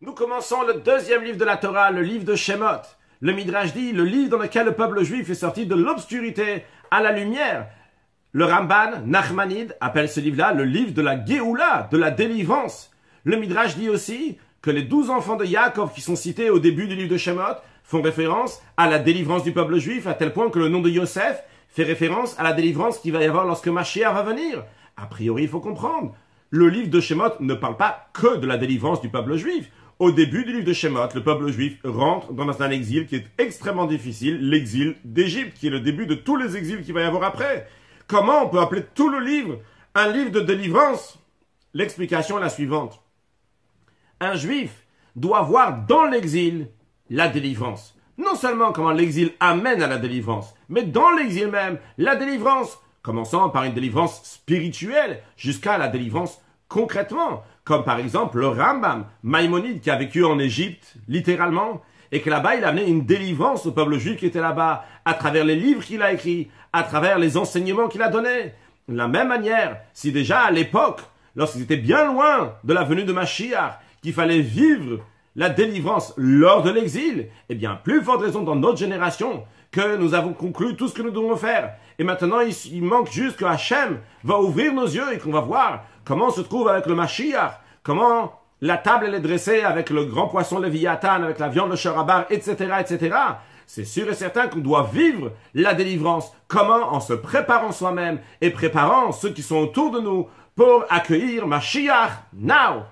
Nous commençons le deuxième livre de la Torah, le livre de Shemot. Le Midrash dit, le livre dans lequel le peuple juif est sorti de l'obscurité à la lumière. Le Ramban, Nachmanide, appelle ce livre-là le livre de la Géoula, de la délivrance. Le Midrash dit aussi que les 12 enfants de Yaakov qui sont cités au début du livre de Shemot font référence à la délivrance du peuple juif, à tel point que le nom de Yosef fait référence à la délivrance qu'il va y avoir lorsque Mashiach va venir. A priori, il faut comprendre. Le livre de Shemot ne parle pas que de la délivrance du peuple juif. Au début du livre de Shemot, le peuple juif rentre dans un exil qui est extrêmement difficile, l'exil d'Égypte, qui est le début de tous les exils qu'il va y avoir après. Comment on peut appeler tout le livre un livre de délivrance? L'explication est la suivante. Un juif doit voir dans l'exil la délivrance. Non seulement comment l'exil amène à la délivrance, mais dans l'exil même, la délivrance, commençant par une délivrance spirituelle jusqu'à la délivrance concrètement, comme par exemple le Rambam, Maïmonide, qui a vécu en Égypte, littéralement, et que là-bas, il a amené une délivrance au peuple juif qui était là-bas, à travers les livres qu'il a écrits, à travers les enseignements qu'il a donnés. De la même manière, si déjà à l'époque, lorsqu'ils étaient bien loin de la venue de Mashiach, qu'il fallait vivre la délivrance lors de l'exil, eh bien, plus forte raison dans notre génération que nous avons conclu tout ce que nous devons faire. Et maintenant, il manque juste que Hachem va ouvrir nos yeux et qu'on va voir comment on se trouve avec le Mashiach, comment la table elle est dressée avec le grand poisson Léviathan, avec la viande de Sharabar, etc., etc. C'est sûr et certain qu'on doit vivre la délivrance. Comment? En se préparant soi-même et préparant ceux qui sont autour de nous pour accueillir Mashiach now.